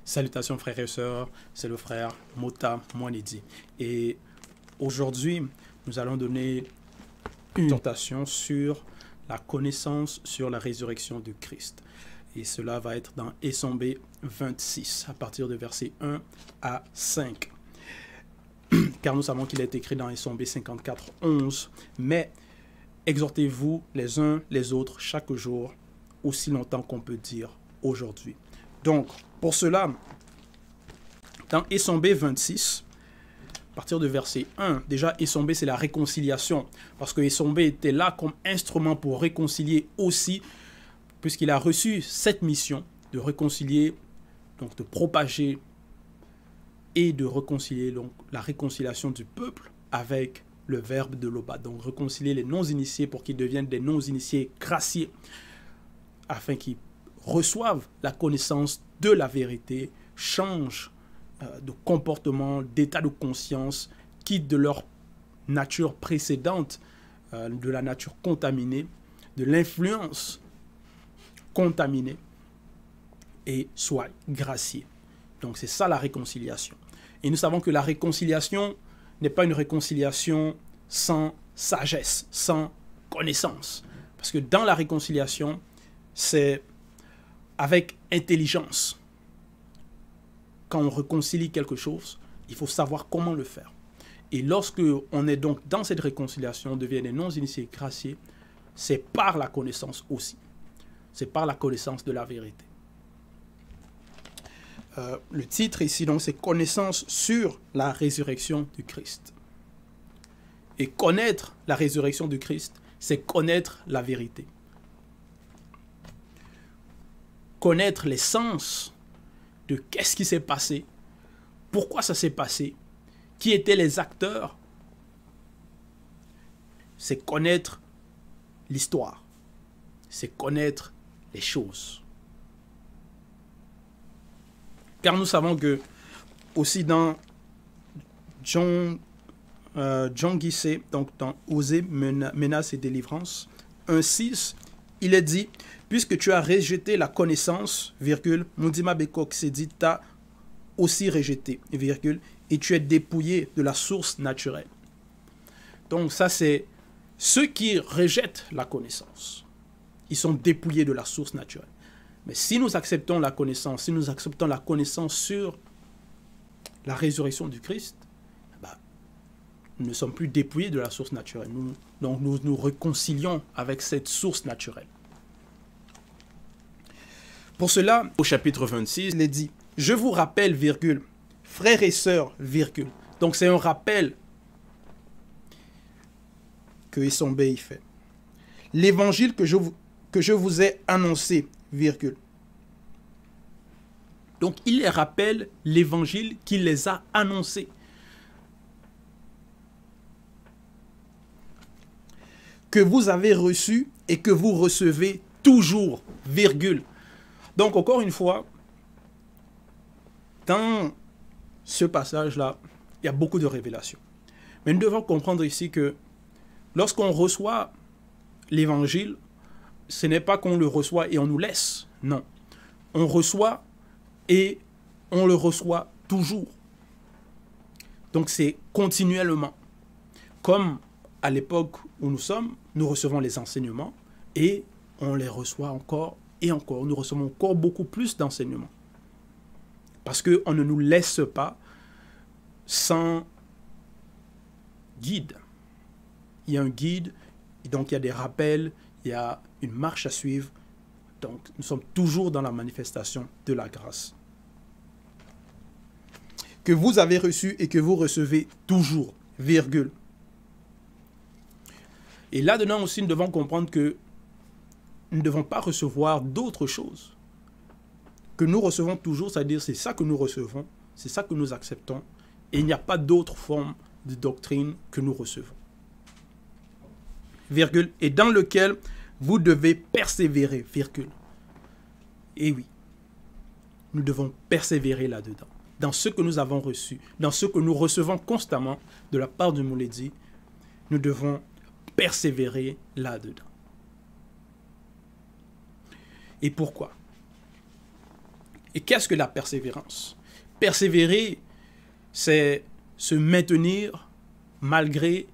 Salutations frères et sœurs, c'est le frère Mota Mwanedi. Et aujourd'hui, nous allons donner une exhortation sur la connaissance sur la résurrection de Christ. Et cela va être dans Essombe 26, à partir de versets 1 à 5. Car nous savons qu'il est écrit dans Essombe 54, 11. Mais exhortez-vous les uns les autres chaque jour, aussi longtemps qu'on peut dire aujourd'hui. Donc, pour cela, dans Essombe 26, à partir de verset 1, déjà Essombe c'est la réconciliation, parce que Essombe était là comme instrument pour réconcilier aussi, puisqu'il a reçu cette mission de réconcilier, donc de propager et de réconcilier donc, la réconciliation du peuple avec le verbe de l'Oba. Donc réconcilier les non-initiés pour qu'ils deviennent des non-initiés graciés, afin qu'ils reçoivent la connaissance de la vérité, changent de comportement, d'état de conscience, quittent de leur nature précédente, de la nature contaminée, de l'influence contaminée, et soient graciés. Donc c'est ça la réconciliation. Et nous savons que la réconciliation n'est pas une réconciliation sans sagesse, sans connaissance. Parce que dans la réconciliation, c'est avec intelligence. Quand on réconcilie quelque chose, il faut savoir comment le faire. Et lorsque on est donc dans cette réconciliation, on devient des non-initiés graciés, c'est par la connaissance aussi. C'est par la connaissance de la vérité. Le titre ici, donc, c'est « Connaissance sur la résurrection du Christ ». Et connaître la résurrection du Christ, c'est connaître la vérité. Connaître l'essence de qu'est-ce qui s'est passé, pourquoi ça s'est passé, qui étaient les acteurs, c'est connaître l'histoire, c'est connaître les choses. Car nous savons que, aussi dans John Guisset, donc dans Oser, menace et délivrance, 1.6, il est dit, puisque tu as rejeté la connaissance, virgule, Mundima Bekok s'est dit, t'as aussi rejeté, virgule, et tu es dépouillé de la source naturelle. Donc ça c'est ceux qui rejettent la connaissance. Ils sont dépouillés de la source naturelle. Mais si nous acceptons la connaissance, si nous acceptons la connaissance sur la résurrection du Christ, nous ne sommes plus dépouillés de la source naturelle. Donc nous nous réconcilions avec cette source naturelle. Pour cela, au chapitre 26, il est dit, je vous rappelle, virgule, frères et sœurs, virgule. Donc c'est un rappel que Essombe y fait. L'évangile que je vous ai annoncé, virgule. Donc il les rappelle l'évangile qu'il les a annoncés. Que vous avez reçu et que vous recevez toujours, virgule. Donc encore une fois, dans ce passage-là, il y a beaucoup de révélations. Mais nous devons comprendre ici que lorsqu'on reçoit l'évangile, ce n'est pas qu'on le reçoit et on nous laisse. Non. On reçoit et on le reçoit toujours. Donc c'est continuellement. Comme à l'époque où nous sommes, nous recevons les enseignements et on les reçoit encore et encore. Nous recevons encore beaucoup plus d'enseignements. Parce qu'on ne nous laisse pas sans guide. Il y a un guide, et donc il y a des rappels, il y a une marche à suivre. Donc nous sommes toujours dans la manifestation de la grâce. Que vous avez reçu et que vous recevez toujours, virgule. Et là-dedans aussi, nous devons comprendre que nous ne devons pas recevoir d'autres choses. Que nous recevons toujours, c'est-à-dire c'est ça que nous recevons, c'est ça que nous acceptons, et il n'y a pas d'autre forme de doctrine que nous recevons. Virgule, et dans lequel vous devez persévérer, virgule. Et oui, nous devons persévérer là-dedans, dans ce que nous avons reçu, dans ce que nous recevons constamment de la part du Mouledi, nous devons persévérer là-dedans. Et pourquoi? Et qu'est-ce que la persévérance? Persévérer, c'est se maintenir malgré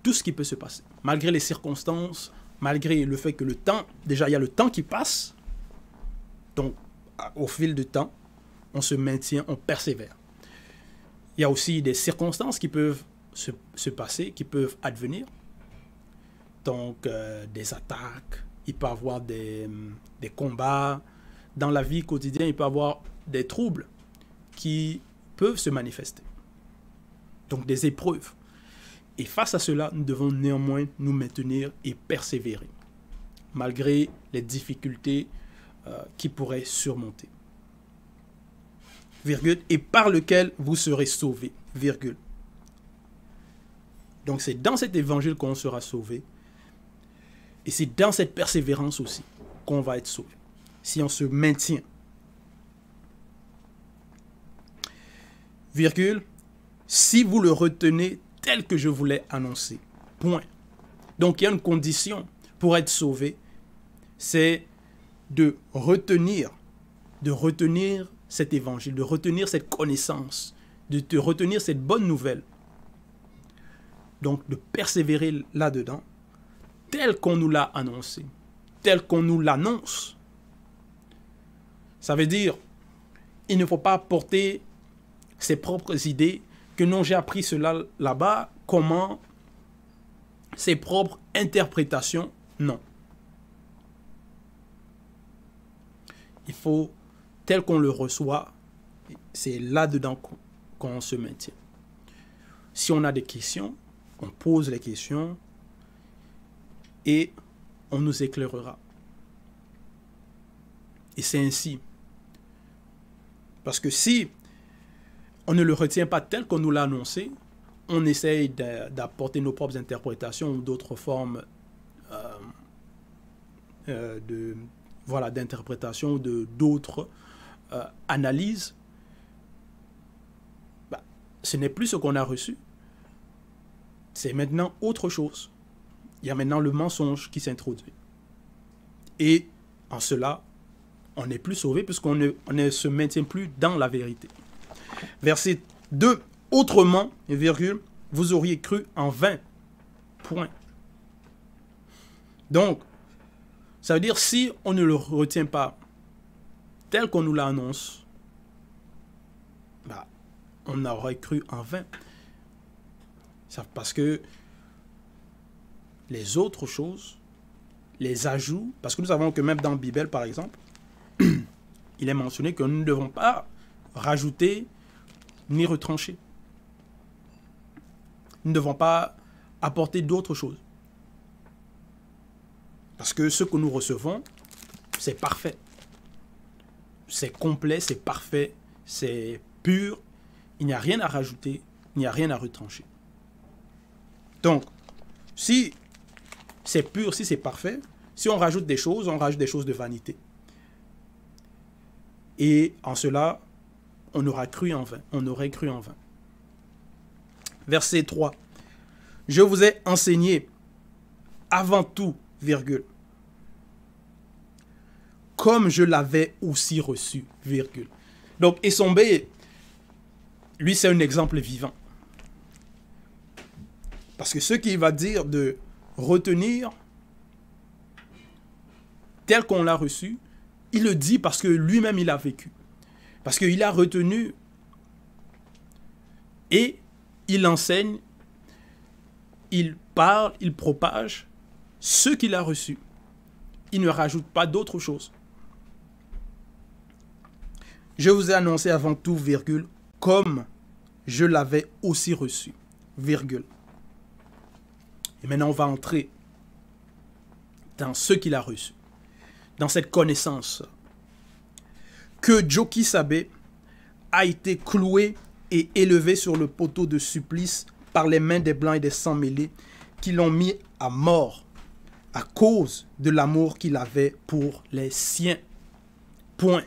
tout ce qui peut se passer, malgré les circonstances, malgré le fait que le temps, déjà il y a le temps qui passe, donc au fil du temps, on se maintient, on persévère. Il y a aussi des circonstances qui peuvent se passer, qui peuvent advenir, donc des attaques, il peut y avoir des combats, dans la vie quotidienne, il peut y avoir des troubles qui peuvent se manifester, donc des épreuves. Et face à cela, nous devons néanmoins nous maintenir et persévérer, malgré les difficultés qui pourraient surmonter. Virgule, et par lequel vous serez sauvés. Virgule. Donc c'est dans cet évangile qu'on sera sauvé. Et c'est dans cette persévérance aussi qu'on va être sauvé. Si on se maintient. Virgule, si vous le retenez tel que je vous l'ai annoncé. Point. Donc il y a une condition pour être sauvé, c'est de retenir cet évangile, de retenir cette connaissance, de retenir cette bonne nouvelle. Donc de persévérer là-dedans, tel qu'on nous l'a annoncé, tel qu'on nous l'annonce. Ça veut dire, il ne faut pas porter ses propres idées, que non, j'ai appris cela là-bas, comment, ses propres interprétations, non. Il faut, tel qu'on le reçoit, c'est là-dedans qu'on se maintient. Si on a des questions, on pose les questions et on nous éclairera. Et c'est ainsi. Parce que si on ne le retient pas tel qu'on nous l'a annoncé, on essaye d'apporter nos propres interprétations ou d'autres formes d'interprétation ou d'autres analyses. Ce n'est plus ce qu'on a reçu. C'est maintenant autre chose. Il y a maintenant le mensonge qui s'introduit. Et en cela, on n'est plus sauvé puisqu'on ne se maintient plus dans la vérité. Verset 2. Autrement, virgule, vous auriez cru en vain. Point. Donc, ça veut dire si on ne le retient pas tel qu'on nous l'annonce, on aurait cru en vain. Parce que les autres choses, les ajouts, parce que nous savons que même dans la Bible, par exemple, il est mentionné que nous ne devons pas rajouter ni retrancher. Nous ne devons pas apporter d'autres choses. Parce que ce que nous recevons, c'est parfait. C'est complet, c'est parfait, c'est pur. Il n'y a rien à rajouter, il n'y a rien à retrancher. Donc, si c'est pur, si c'est parfait, si on rajoute des choses de vanité. Et en cela, on aura cru en vain. On aurait cru en vain. Verset 3. Je vous ai enseigné avant tout, virgule, comme je l'avais aussi reçu, virgule. Donc, Essombé, lui, c'est un exemple vivant. Parce que ce qu'il va dire de retenir tel qu'on l'a reçu, il le dit parce que lui-même, il a vécu. Parce qu'il a retenu et il enseigne, il parle, il propage ce qu'il a reçu. Il ne rajoute pas d'autre chose. Je vous ai annoncé avant tout, virgule, comme je l'avais aussi reçu, virgule. Et maintenant, on va entrer dans ce qu'il a reçu, dans cette connaissance que Joki Sabe a été cloué et élevé sur le poteau de supplice par les mains des Blancs et des Sans-Mêlés qui l'ont mis à mort à cause de l'amour qu'il avait pour les siens. Point.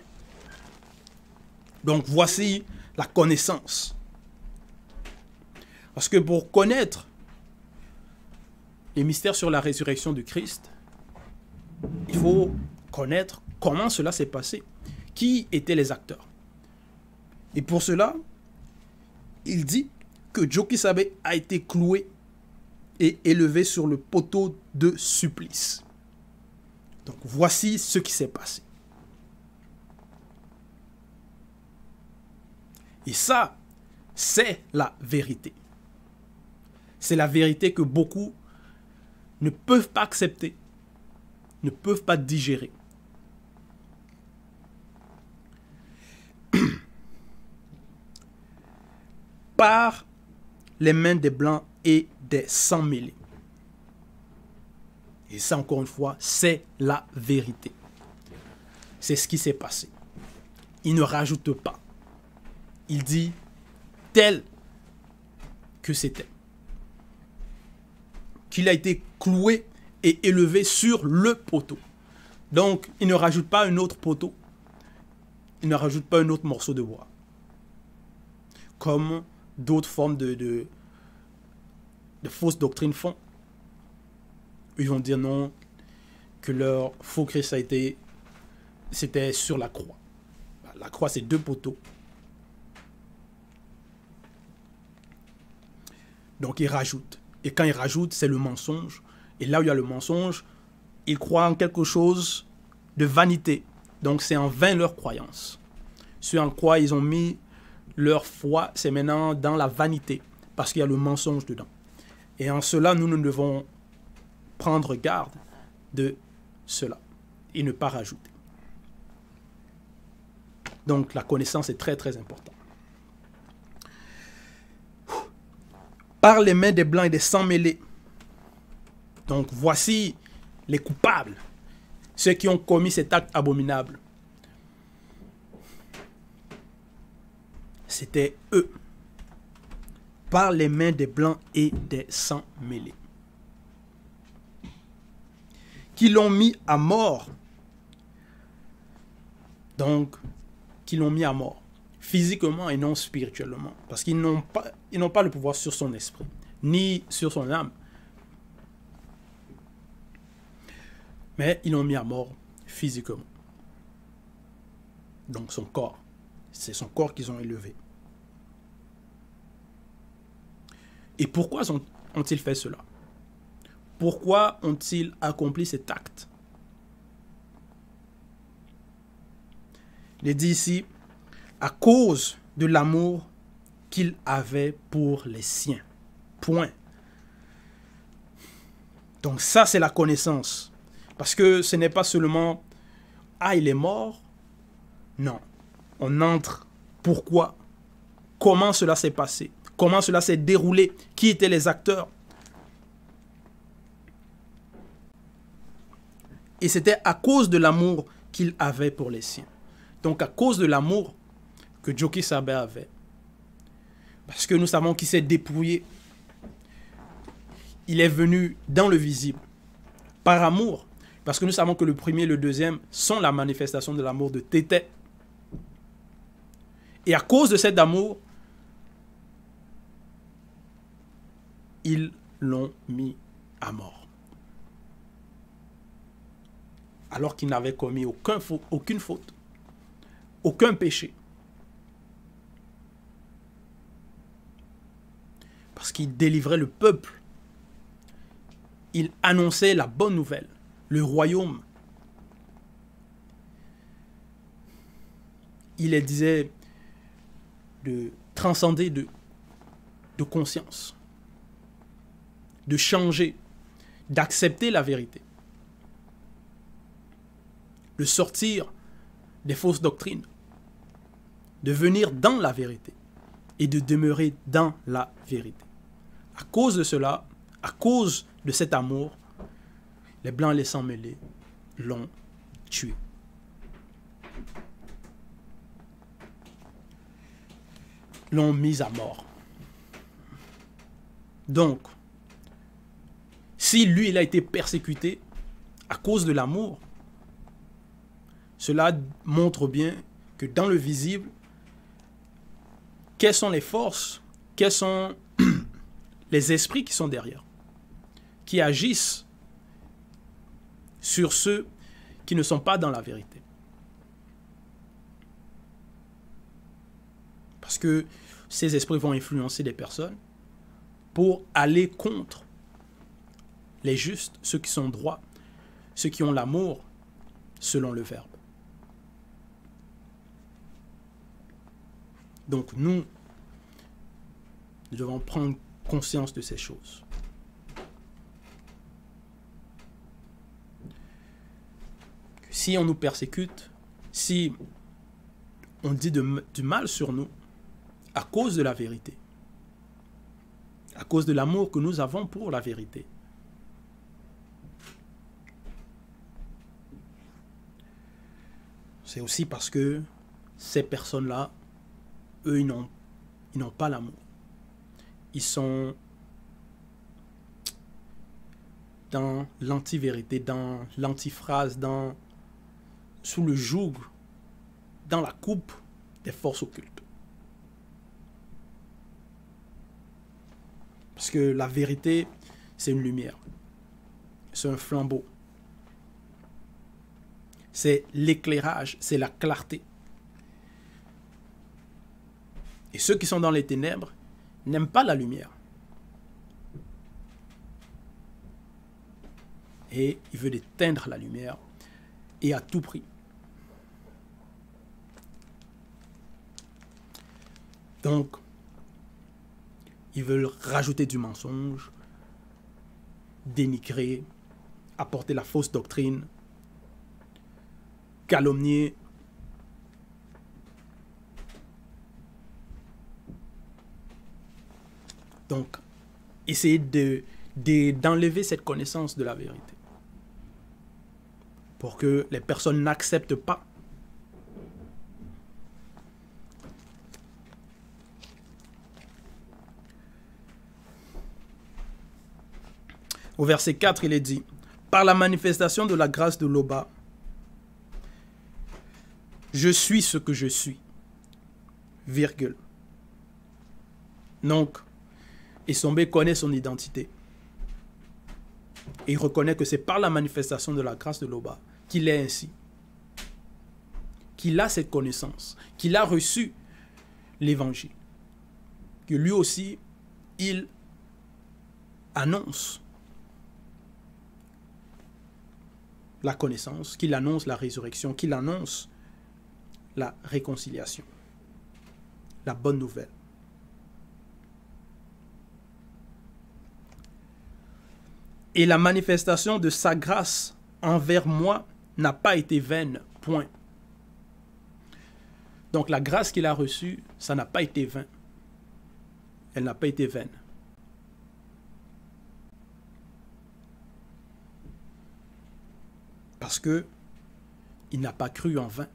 Donc voici la connaissance. Parce que pour connaître les mystères sur la résurrection du Christ, il faut connaître comment cela s'est passé. qui étaient les acteurs. Et pour cela, il dit que Djoki Sabe a été cloué et élevé sur le poteau de supplice. Donc voici ce qui s'est passé. Et ça, c'est la vérité. C'est la vérité que beaucoup ne peuvent pas accepter, ne peuvent pas digérer. Par les mains des Blancs et des sans-mêlés. Et ça, encore une fois, c'est la vérité. C'est ce qui s'est passé. Il ne rajoute pas. Il dit tel que c'était. Qu'il a été cloué et élevé sur le poteau. Donc, il ne rajoute pas un autre poteau. Il ne rajoute pas un autre morceau de bois. Comme d'autres formes de fausses doctrines font. Ils vont dire non, que leur faux Christ c'était sur la croix. La croix, c'est 2 poteaux. Donc, ils rajoutent. Et quand ils rajoutent, c'est le mensonge. Et là où il y a le mensonge, ils croient en quelque chose de vanité. Donc, c'est en vain leur croyance. Ce en quoi ils ont mis leur foi, c'est maintenant dans la vanité. Parce qu'il y a le mensonge dedans. Et en cela, nous devons prendre garde de cela. Et ne pas rajouter. Donc, la connaissance est très, très importante. Par les mains des Blancs et des sans-mêlés. Donc, voici les coupables. Ceux qui ont commis cet acte abominable. C'était eux. Par les mains des Blancs et des sans-mêlés. Qui l'ont mis à mort. Donc, qui l'ont mis à mort. Physiquement et non spirituellement. Parce qu'ils n'ont pas le pouvoir sur son esprit, ni sur son âme. Mais ils l'ont mis à mort physiquement. Donc son corps. C'est son corps qu'ils ont élevé. Et pourquoi ont-ils fait cela? Pourquoi ont-ils accompli cet acte? Il est dit ici, à cause de l'amour qu'il avait pour les siens. Point. Donc ça, c'est la connaissance. Parce que ce n'est pas seulement « Ah, il est mort ». Non. On entre. Pourquoi? Comment cela s'est passé? Comment cela s'est déroulé? Qui étaient les acteurs? Et c'était à cause de l'amour qu'il avait pour les siens. Donc à cause de l'amour que Djoki Sabe avait. Parce que nous savons qu'il s'est dépouillé. Il est venu dans le visible. Par amour. Parce que nous savons que le premier et le deuxième sont la manifestation de l'amour de Tété. Et à cause de cet amour, ils l'ont mis à mort. Alors qu'il n'avait commis aucune faute. Aucun péché. Parce qu'il délivrait le peuple. Il annonçait la bonne nouvelle, le royaume. Il les disait de transcender de conscience, de changer, d'accepter la vérité, de sortir des fausses doctrines, de venir dans la vérité et de demeurer dans la vérité. À cause de cela, à cause de cet amour, les Blancs et les sans-mêlés l'ont tué. L'ont mis à mort. Donc, si lui, il a été persécuté à cause de l'amour, cela montre bien que dans le visible, quelles sont les forces, quels sont les esprits qui sont derrière, qui agissent sur ceux qui ne sont pas dans la vérité. Parce que ces esprits vont influencer des personnes pour aller contre les justes, ceux qui sont droits, ceux qui ont l'amour selon le Verbe. Donc nous devons prendre conscience de ces choses. Si on nous persécute, si on dit du mal sur nous, à cause de la vérité, à cause de l'amour que nous avons pour la vérité, c'est aussi parce que ces personnes-là, eux, ils n'ont pas l'amour. Ils sont dans l'anti-vérité, dans l'antiphrase, sous le joug, dans la coupe des forces occultes. Parce que la vérité, c'est une lumière. C'est un flambeau. C'est l'éclairage, c'est la clarté. Et ceux qui sont dans les ténèbres n'aiment pas la lumière. Et ils veulent éteindre la lumière, et à tout prix. Donc, ils veulent rajouter du mensonge, dénigrer, apporter la fausse doctrine, calomnier. Donc, essayer d'enlever cette connaissance de la vérité pour que les personnes n'acceptent pas. Au verset 4, il est dit, « Par la manifestation de la grâce de l'Oba, je suis ce que je suis. » Virgule. Donc, Esombe connaît son identité. Et il reconnaît que c'est par la manifestation de la grâce de l'Oba qu'il est ainsi. Qu'il a cette connaissance, qu'il a reçu l'évangile. Que lui aussi, il annonce la connaissance, qu'il annonce la résurrection, qu'il annonce la réconciliation, la bonne nouvelle. Et la manifestation de sa grâce envers moi n'a pas été vaine, point. Donc la grâce qu'il a reçue, ça n'a pas été vain. Elle n'a pas été vaine. Parce que il n'a pas cru en vain.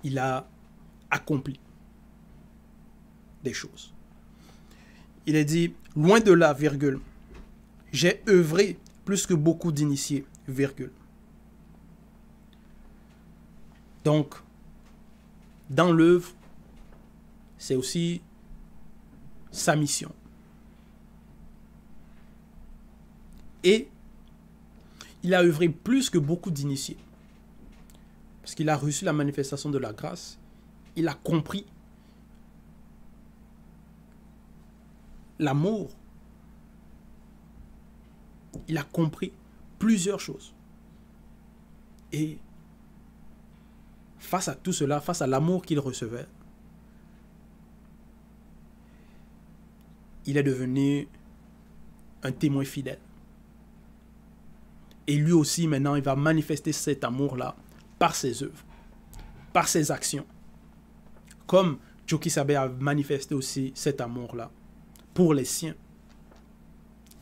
Il a accompli des choses. Il est dit, loin de là, virgule, j'ai œuvré plus que beaucoup d'initiés, virgule. Donc, dans l'œuvre, c'est aussi sa mission. Et il a œuvré plus que beaucoup d'initiés. Parce qu'il a reçu la manifestation de la grâce. Il a compris l'amour. Il a compris plusieurs choses. Et face à tout cela, face à l'amour qu'il recevait, il est devenu un témoin fidèle. Et lui aussi, maintenant, il va manifester cet amour-là par ses œuvres, par ses actions. Comme Djoki Sabe a manifesté aussi cet amour-là pour les siens,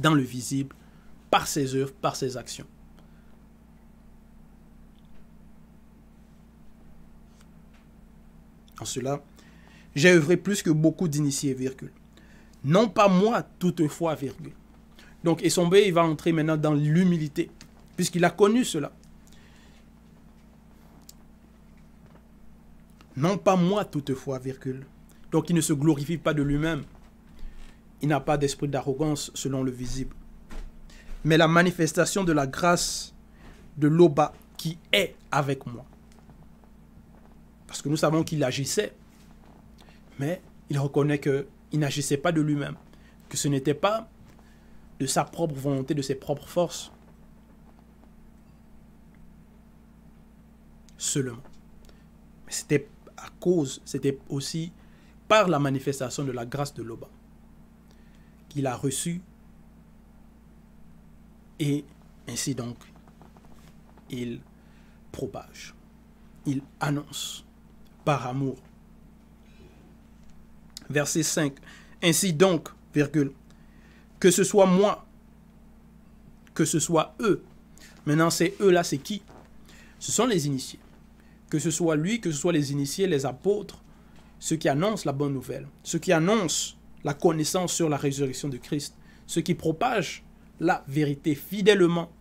dans le visible, par ses œuvres, par ses actions. En cela, j'ai œuvré plus que beaucoup d'initiés, virgule. Non pas moi, toutefois, virgule. Donc, Esombe, il va entrer maintenant dans l'humilité, puisqu'il a connu cela. Non pas moi, toutefois, virgule. Donc, il ne se glorifie pas de lui-même. Il n'a pas d'esprit d'arrogance selon le visible. Mais la manifestation de la grâce de l'Oba qui est avec moi. Parce que nous savons qu'il agissait, mais il reconnaît qu'il n'agissait pas de lui-même, que ce n'était pas de sa propre volonté, de ses propres forces seulement. Mais c'était c'était aussi par la manifestation de la grâce de Loba qu'il a reçu, et ainsi donc il propage, il annonce par amour. Verset 5. Ainsi donc, virgule, que ce soit moi, que ce soit eux. Maintenant, c'est eux là, c'est qui? Ce sont les initiés. Que ce soit lui, que ce soit les initiés, les apôtres, ceux qui annoncent la bonne nouvelle, ceux qui annoncent la connaissance sur la résurrection de Christ, ceux qui propagent la vérité fidèlement,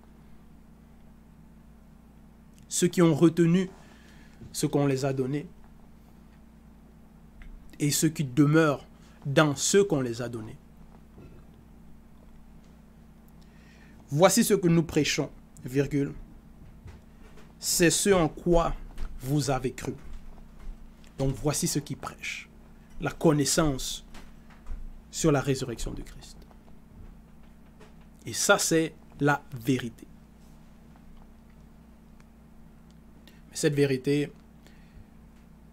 ceux qui ont retenu ce qu'on les a donné, et ceux qui demeurent dans ce qu'on les a donnés. Voici ce que nous prêchons, virgule. C'est ce en quoi vous avez cru. Donc voici ce qui prêche. La connaissance sur la résurrection de Christ. Et ça, c'est la vérité. Mais cette vérité,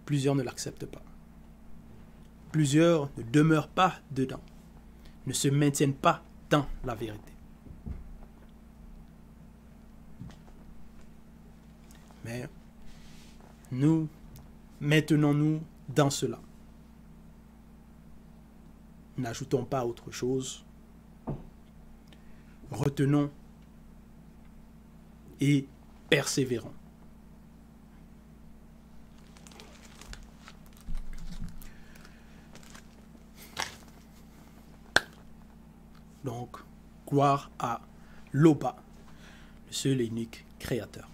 plusieurs ne l'acceptent pas. Plusieurs ne demeurent pas dedans, ne se maintiennent pas dans la vérité. Mais nous, maintenons-nous dans cela. N'ajoutons pas autre chose. Retenons et persévérons. Donc, gloire à Loba, le seul et unique Créateur.